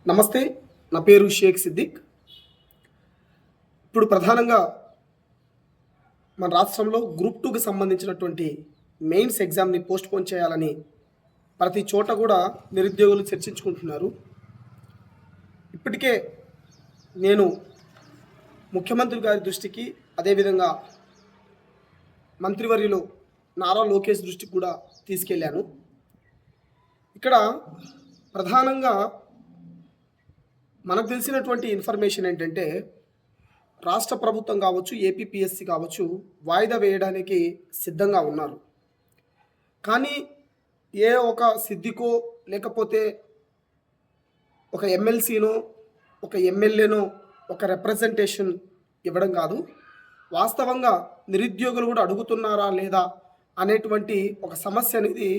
నమస్తే. నా పేరు షేక్ సిద్దిక్. ఇప్పుడు ప్రధానంగా మన రాష్ట్రంలో గ్రూప్ 2కి సంబంధించినటువంటి మెయిన్స్ ఎగ్జామ్ని పోస్ట్‌పోన్ చేయాలని ప్రతి చోట కూడా నిరుద్యోగులు చర్చించుకుంటున్నారు. ఇప్పటికే నేను ముఖ్యమంత్రి గారి దృష్టికి, అదేవిధంగా మంత్రివర్యులు నారా లోకేష్ దృష్టికి కూడా తీసుకెళ్ళాను. ఇక్కడ ప్రధానంగా మనకు తెలిసినటువంటి ఇన్ఫర్మేషన్ ఏంటంటే, రాష్ట్ర ప్రభుత్వం కావచ్చు, ఏపీపీఎస్సీ కావచ్చు, వాయిదా వేయడానికి సిద్ధంగా ఉన్నారు. కానీ ఏ ఒక సిద్దికో లేకపోతే ఒక ఎమ్మెల్సీనో ఒక ఎమ్మెల్యేనో ఒక రిప్రజెంటేషన్ ఇవ్వడం కాదు, వాస్తవంగా నిరుద్యోగులు కూడా అడుగుతున్నారా లేదా అనేటువంటి ఒక సమస్య అనేది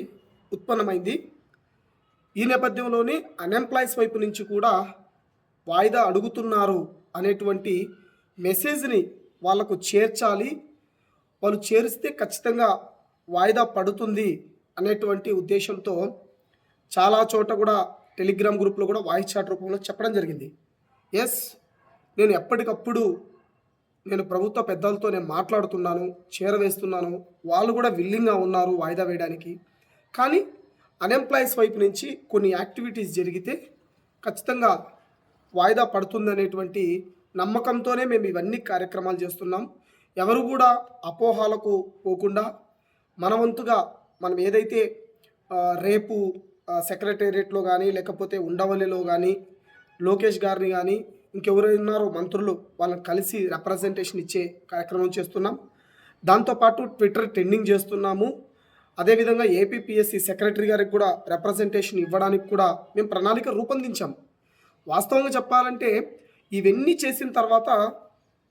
ఉత్పన్నమైంది. ఈ నేపథ్యంలోనే అన్ఎంప్లాయీస్ వైపు నుంచి కూడా వాయిదా అడుగుతున్నారు అనేటువంటి మెసేజ్ని వాళ్ళకు చేర్చాలి. వాళ్ళు చేరిస్తే ఖచ్చితంగా వాయిదా పడుతుంది అనేటువంటి ఉద్దేశంతో చాలా చోట కూడా టెలిగ్రామ్ గ్రూప్లో కూడా వాయిస్ చాట్ రూపంలో చెప్పడం జరిగింది. ఎస్, నేను ఎప్పటికప్పుడు ప్రభుత్వ పెద్దలతో మాట్లాడుతున్నాను, చేరవేస్తున్నాను. వాళ్ళు కూడా విల్లింగ్గా ఉన్నారు వాయిదా వేయడానికి. కానీ అన్ఎంప్లాయీస్ వైపు నుంచి కొన్ని యాక్టివిటీస్ జరిగితే ఖచ్చితంగా వాయిదా పడుతుందనేటువంటి నమ్మకంతోనే మేము ఇవన్నీ కార్యక్రమాలు చేస్తున్నాం. ఎవరు కూడా అపోహాలకు పోకుండా మన వంతుగా మనం ఏదైతే రేపు సెక్రటేరియట్లో కానీ లేకపోతే ఉండవల్లిలో కానీ లోకేష్ గారిని కానీ ఇంకెవరున్నారో మంత్రులు వాళ్ళని కలిసి రిప్రజెంటేషన్ ఇచ్చే కార్యక్రమం చేస్తున్నాం. దాంతోపాటు ట్విట్టర్ ట్రెండింగ్ చేస్తున్నాము. అదేవిధంగా ఏపీపీఎస్సీ సెక్రటరీ గారికి కూడా రిప్రజెంటేషన్ ఇవ్వడానికి కూడా మేము ప్రణాళిక రూపొందించాం. వాస్తవంగా చెప్పాలంటే ఇవన్నీ చేసిన తర్వాత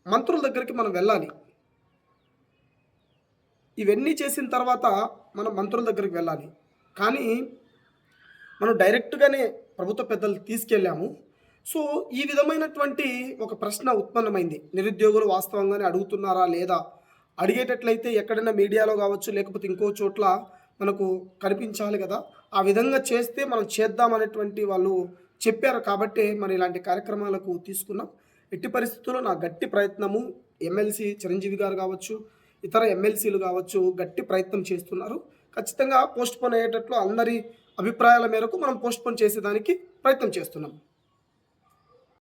మంత్రుల దగ్గరికి మనం వెళ్ళాలి. ఇవన్నీ చేసిన తర్వాత మనం మంత్రుల దగ్గరికి వెళ్ళాలి. కానీ మనం డైరెక్ట్గానే ప్రభుత్వ పెద్దలు తీసుకెళ్ళాము. సో ఈ విధమైనటువంటి ఒక ప్రశ్న ఉత్పన్నమైంది. నిరుద్యోగులు వాస్తవంగానే అడుగుతున్నారా లేదా, అడిగేటట్లయితే ఎక్కడైనా మీడియాలో కావచ్చు లేకపోతే ఇంకో చోట్ల మనకు కనిపించాలి కదా. ఆ విధంగా చేస్తే మనం చేద్దామనేటువంటి వాళ్ళు చెప్పారు. కాబట్టి మరి ఇలాంటి కార్యక్రమాలకు తీసుకున్నాం. ఎట్టి పరిస్థితుల్లో నా గట్టి ప్రయత్నము, ఎమ్మెల్సీ చిరంజీవి గారు కావచ్చు, ఇతర ఎమ్మెల్సీలు కావచ్చు గట్టి ప్రయత్నం చేస్తున్నారు. ఖచ్చితంగా పోస్ట్పోన్ అయ్యేటట్లు అందరి అభిప్రాయాల మేరకు మనం పోస్ట్పోన్ చేసేదానికి ప్రయత్నం చేస్తున్నాం.